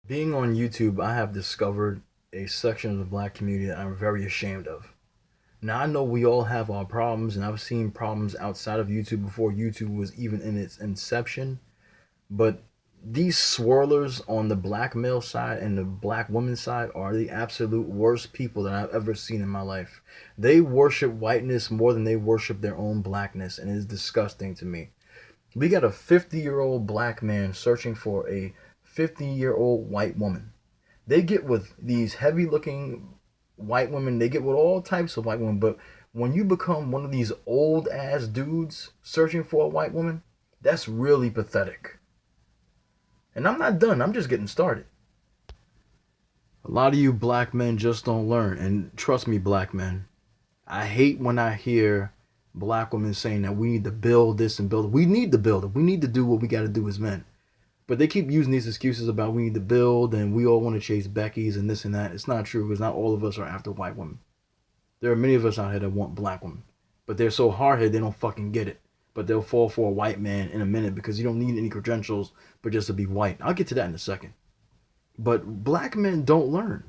Being on YouTube, I have discovered a section of the black community that I'm very ashamed of. Now, I know we all have our problems, and I've seen problems outside of YouTube before YouTube was even in its inception. But these swirlers on the black male side and the black woman side are the absolute worst people that I've ever seen in my life. They worship whiteness more than they worship their own blackness, and it is disgusting to me. We got a 50-year-old black man searching for a 50-year-old white woman. They get with these heavy looking white women, they get with all types of white women, but when you become one of these old ass dudes searching for a white woman, that's really pathetic. And I'm not done, I'm just getting started. A lot of you black men just don't learn, and trust me, black men, I hate when I hear black women saying that we need to build this and build it. We need to build it. We need to do what we got to do as men. But they keep using these excuses about we need to build and we all want to chase Becky's and this and that. It's not true because not all of us are after white women. There are many of us out here that want black women. But they're so hard headed they don't fucking get it. But they'll fall for a white man in a minute because you don't need any credentials but just to be white. I'll get to that in a second. But black men don't learn.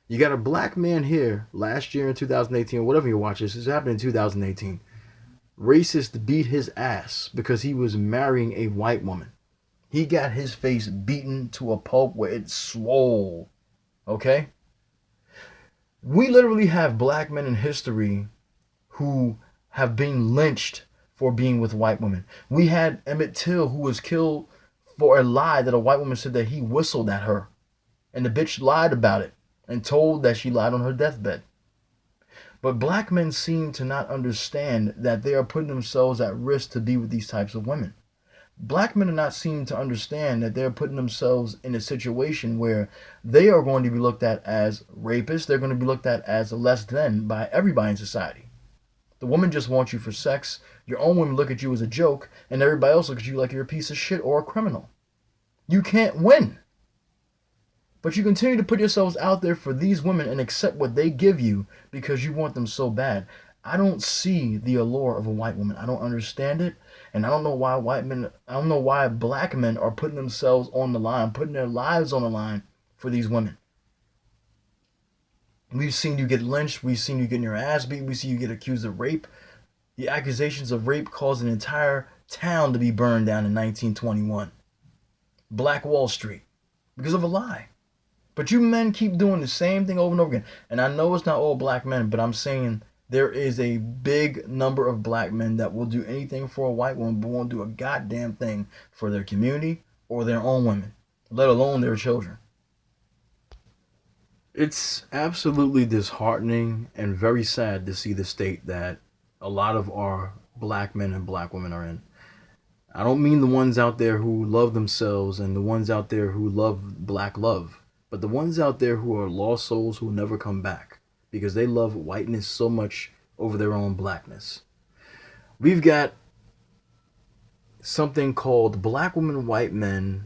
You got a black man here last year in 2018, or whatever you watch this happened in 2018. Racist beat his ass because he was marrying a white woman. He got his face beaten to a pulp where it swole. Okay? We literally have black men in history who have been lynched for being with white women. We had Emmett Till who was killed for a lie that a white woman said that he whistled at her. And the bitch lied about it and told that she lied on her deathbed. But black men seem to not understand that they are putting themselves at risk to be with these types of women. Black men are not seem to understand that they're putting themselves in a situation where they are going to be looked at as rapists. They're going to be looked at as less than by everybody in society. The woman just wants you for sex. Your own women look at you as a joke, and everybody else looks at you like you're a piece of shit or a criminal. You can't win. But you continue to put yourselves out there for these women and accept what they give you because you want them so bad. I don't see the allure of a white woman. I don't understand it. And I don't know why black men are putting themselves on the line, putting their lives on the line for these women. We've seen you get lynched. We've seen you getting your ass beat. We see you get accused of rape. The accusations of rape caused an entire town to be burned down in 1921. Black Wall Street. Because of a lie. But you men keep doing the same thing over and over again. And I know it's not all black men, but I'm saying there is a big number of black men that will do anything for a white woman but won't do a goddamn thing for their community or their own women, let alone their children. It's absolutely disheartening and very sad to see the state that a lot of our black men and black women are in. I don't mean the ones out there who love themselves and the ones out there who love black love, but the ones out there who are lost souls who will never come back because they love whiteness so much over their own blackness. We've got something called Black Women White Men,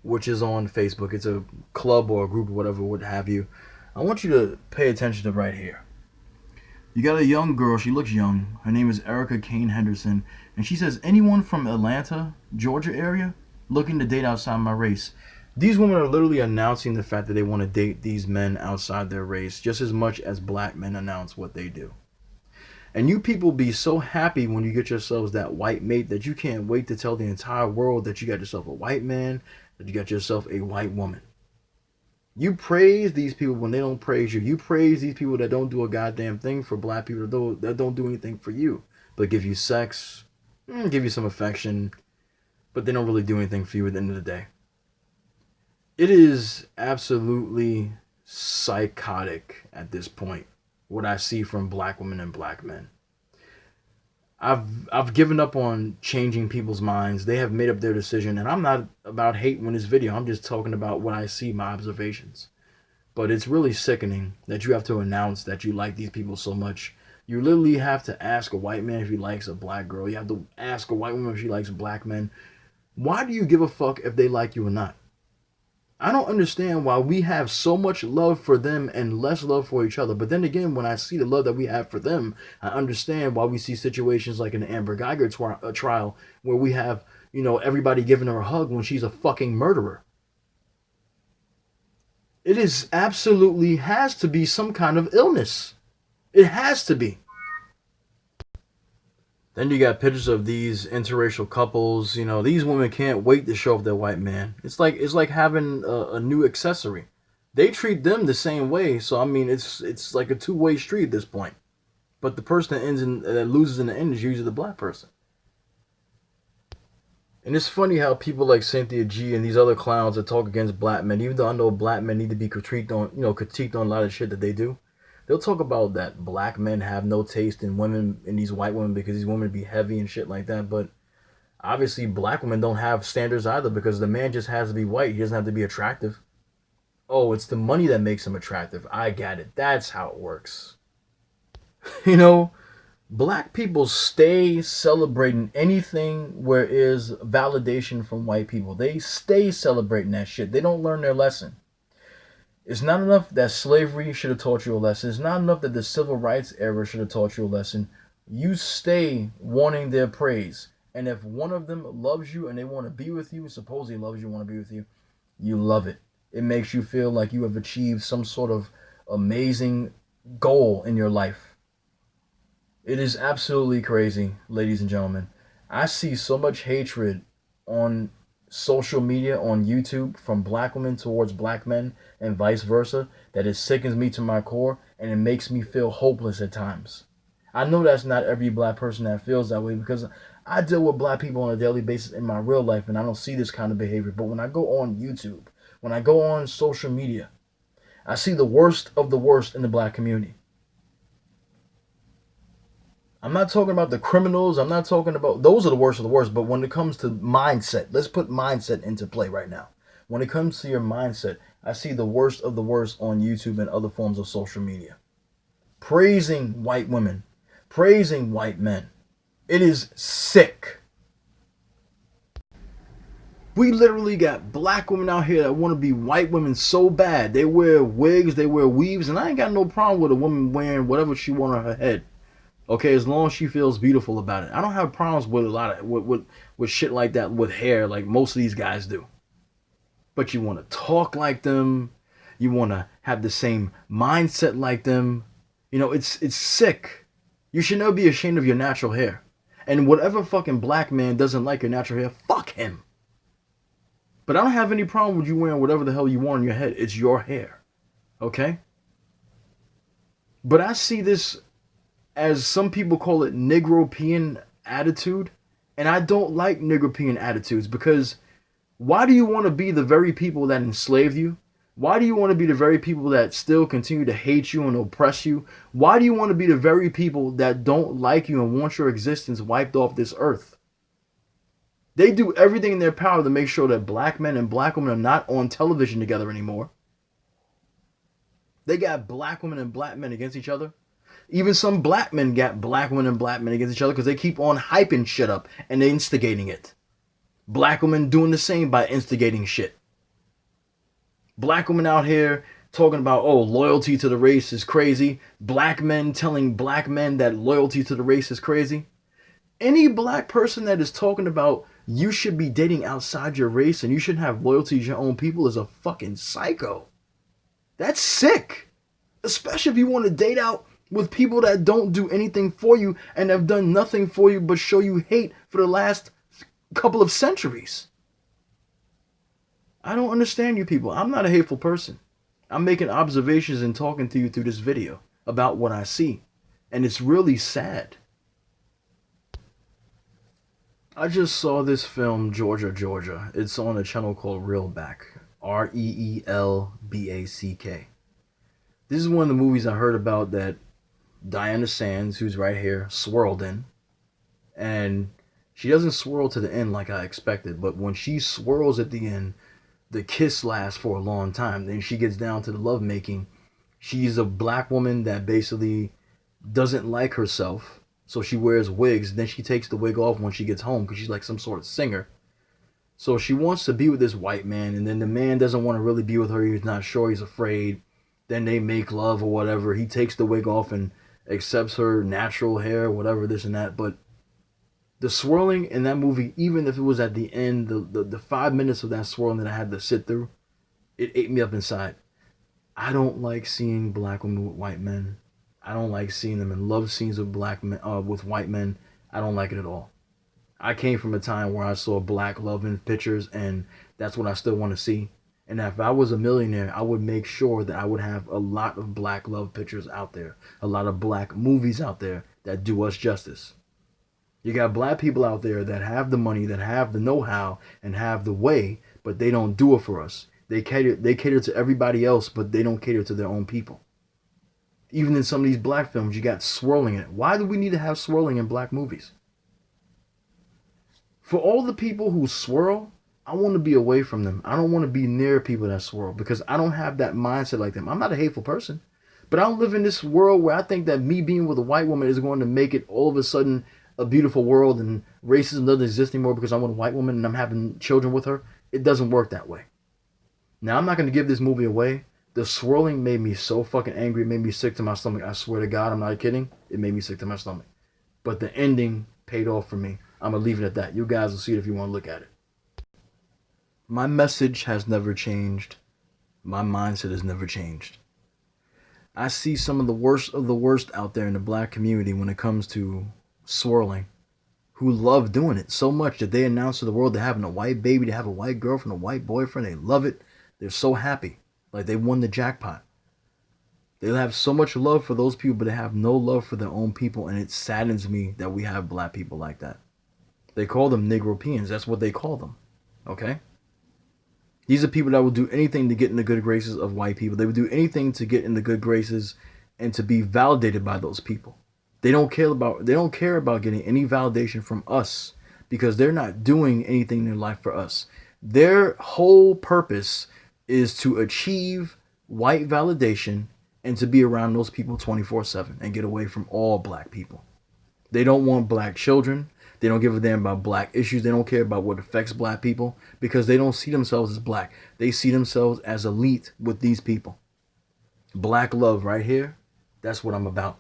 which is on Facebook. It's a club or a group or whatever, what have you. I want you to pay attention to right here. You got a young girl, she looks young. Her name is Erica Kane Henderson, and she says, anyone from Atlanta, Georgia area, looking to date outside my race. These women are literally announcing the fact that they want to date these men outside their race just as much as black men announce what they do. And you people be so happy when you get yourselves that white mate that you can't wait to tell the entire world that you got yourself a white man, that you got yourself a white woman. You praise these people when they don't praise you. You praise these people that don't do a goddamn thing for black people that don't do anything for you, but give you sex, give you some affection, but they don't really do anything for you at the end of the day. It is absolutely psychotic at this point what I see from black women and black men. I've given up on changing people's minds. They have made up their decision, and I'm not about hating in this video. I'm just talking about what I see, my observations. But it's really sickening that you have to announce that you like these people so much. You literally have to ask a white man if he likes a black girl. You have to ask a white woman if she likes black men. Why do you give a fuck if they like you or not? I don't understand why we have so much love for them and less love for each other. But then again, when I see the love that we have for them, I understand why we see situations like in the Amber Geiger trial where we have, everybody giving her a hug when she's a fucking murderer. It is absolutely has to be some kind of illness. It has to be. Then you got pictures of these interracial couples. You know, these women can't wait to show off their white man. It's like having a new accessory. They treat them the same way. So I mean, it's like a two-way street at this point. But the person that loses in the end is usually the black person. And it's funny how people like Cynthia G and these other clowns that talk against black men, even though I know black men need to be critiqued on a lot of shit that they do. They'll talk about that black men have no taste in women, in these white women, because these women be heavy and shit like that. But obviously, black women don't have standards either, because the man just has to be white. He doesn't have to be attractive. Oh, it's the money that makes him attractive. I got it. That's how it works. You know, black people stay celebrating anything where is validation from white people. They stay celebrating that shit. They don't learn their lesson. It's not enough that slavery should have taught you a lesson. It's not enough that the civil rights era should have taught you a lesson. You stay wanting their praise. And if one of them loves you and they want to be with you, supposedly loves you, want to be with you, you love it. It makes you feel like you have achieved some sort of amazing goal in your life. It is absolutely crazy, ladies and gentlemen. I see so much hatred on social media, on YouTube, from black women towards black men and vice versa, that it sickens me to my core and it makes me feel hopeless at times. I know that's not every black person that feels that way, because I deal with black people on a daily basis in my real life and I don't see this kind of behavior. But when I go on YouTube, when I go on social media, I see the worst of the worst in the black community. I'm not talking about the criminals. I'm not talking about, those are the worst of the worst. But when it comes to mindset, let's put mindset into play right now. When it comes to your mindset, I see the worst of the worst on YouTube and other forms of social media. Praising white women, praising white men. It is sick. We literally got black women out here that want to be white women so bad. They wear wigs, they wear weaves, and I ain't got no problem with a woman wearing whatever she want on her head. Okay, as long as she feels beautiful about it. I don't have problems with a lot of with shit like that with hair, like most of these guys do. But you want to talk like them, you want to have the same mindset like them. You know, it's sick. You should never be ashamed of your natural hair. And whatever fucking black man doesn't like your natural hair, fuck him. But I don't have any problem with you wearing whatever the hell you want on your head. It's your hair. Okay? But I see this, as some people call it, Negropean attitude. And I don't like Negropean attitudes, because why do you want to be the very people that enslaved you? Why do you want to be the very people that still continue to hate you and oppress you? Why do you want to be the very people that don't like you and want your existence wiped off this earth? They do everything in their power to make sure that black men and black women are not on television together anymore. They got black women and black men against each other. Even some black men got black women and black men against each other because they keep on hyping shit up and instigating it. Black women doing the same by instigating shit. Black women out here talking about, oh, loyalty to the race is crazy. Black men telling black men that loyalty to the race is crazy. Any black person that is talking about you should be dating outside your race and you shouldn't have loyalty to your own people is a fucking psycho. That's sick. Especially if you want to date out with people that don't do anything for you and have done nothing for you but show you hate for the last couple of centuries. I don't understand you people. I'm not a hateful person. I'm making observations and talking to you through this video about what I see. And it's really sad. I just saw this film, Georgia, Georgia. It's on a channel called Reelback. Reelback. This is one of the movies I heard about that Diana Sands, who's right here, swirled in. And she doesn't swirl to the end like I expected. But when she swirls at the end, the kiss lasts for a long time. Then she gets down to the lovemaking. She's a black woman that basically doesn't like herself. So she wears wigs. Then she takes the wig off when she gets home because she's like some sort of singer. So she wants to be with this white man. And then the man doesn't want to really be with her. He's not sure. He's afraid. Then they make love or whatever. He takes the wig off and accepts her natural hair, whatever, this and that. But the swirling in that movie, even if it was at the end, the 5 minutes of that swirling that I had to sit through, it ate me up inside. I don't like seeing black women with white men. I don't like seeing them in love scenes with black men, with white men. I don't like it at all. I came from a time where I saw black love in pictures, and that's what I still want to see. And if I was a millionaire, I would make sure that I would have a lot of black love pictures out there, a lot of black movies out there that do us justice. You got black people out there that have the money, that have the know-how, and have the way, but they don't do it for us. They cater to everybody else, but they don't cater to their own people. Even in some of these black films, you got swirling in it. Why do we need to have swirling in black movies? For all the people who swirl, I want to be away from them. I don't want to be near people that swirl because I don't have that mindset like them. I'm not a hateful person, but I don't live in this world where I think that me being with a white woman is going to make it all of a sudden a beautiful world and racism doesn't exist anymore because I'm with a white woman and I'm having children with her. It doesn't work that way. Now, I'm not going to give this movie away. The swirling made me so fucking angry. It made me sick to my stomach. I swear to God, I'm not kidding. It made me sick to my stomach. But the ending paid off for me. I'm going to leave it at that. You guys will see it if you want to look at it. My message has never changed. My mindset has never changed. I see some of the worst out there in the black community when it comes to swirling, who love doing it so much that they announce to the world they're having a white baby, they have a white girlfriend, a white boyfriend. They love it. They're so happy. Like they won the jackpot. They have so much love for those people, but they have no love for their own people. And it saddens me that we have black people like that. They call them Negropeans. That's what they call them. Okay? These are people that will do anything to get in the good graces of white people. They would do anything to get in the good graces and to be validated by those people. They don't care about getting any validation from us because they're not doing anything in their life for us. Their whole purpose is to achieve white validation and to be around those people 24/7 and get away from all black people. They don't want black children. They don't give a damn about black issues. They don't care about what affects black people because they don't see themselves as black. They see themselves as elite with these people. Black love right here. That's what I'm about.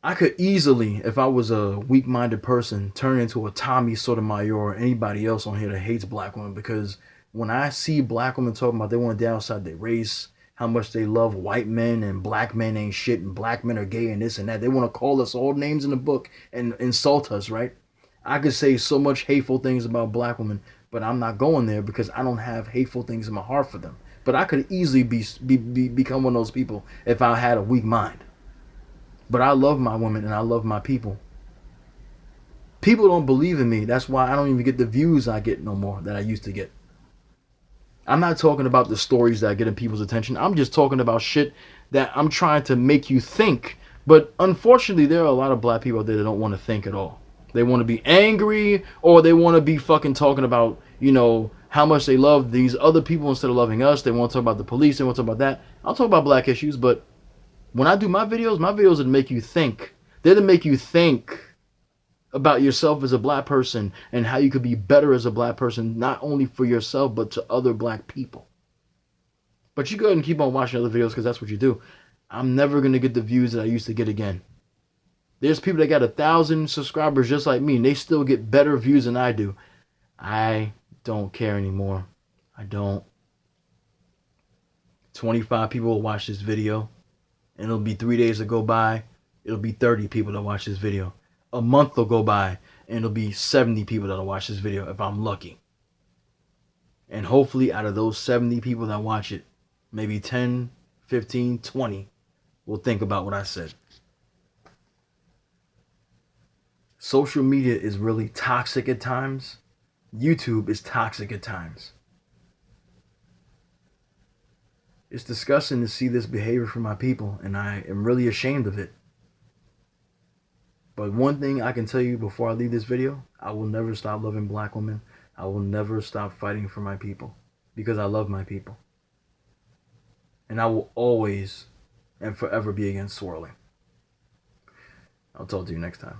I could easily, if I was a weak-minded person, turn into a Tommy Sotomayor or anybody else on here that hates black women because when I see black women talking about they want to downside their race, how much they love white men and black men ain't shit and black men are gay and this and that. They want to call us all names in the book and insult us, right? I could say so much hateful things about black women, but I'm not going there because I don't have hateful things in my heart for them. But I could easily become one of those people if I had a weak mind. But I love my women and I love my people. People don't believe in me. That's why I don't even get the views I get no more that I used to get. I'm not talking about the stories that get in people's attention. I'm just talking about shit that I'm trying to make you think. But unfortunately, there are a lot of black people out there that don't want to think at all. They want to be angry or they want to be fucking talking about, how much they love these other people instead of loving us. They want to talk about the police. They want to talk about that. I'll talk about black issues, but when I do my videos are to make you think. They're to make you think about yourself as a black person and how you could be better as a black person, not only for yourself, but to other black people. But you go ahead and keep on watching other videos because that's what you do. I'm never going to get the views that I used to get again. There's people that got 1,000 subscribers just like me, and they still get better views than I do. I don't care anymore. I don't. 25 people will watch this video, and it'll be 3 days that go by. It'll be 30 people that watch this video. A month will go by, and it'll be 70 people that'll watch this video if I'm lucky. And hopefully out of those 70 people that watch it, maybe 10, 15, 20 will think about what I said. Social media is really toxic at times. YouTube is toxic at times. It's disgusting to see this behavior from my people, and I am really ashamed of it. But one thing I can tell you before I leave this video, I will never stop loving black women. I will never stop fighting for my people because I love my people. And I will always and forever be against swirling. I'll talk to you next time.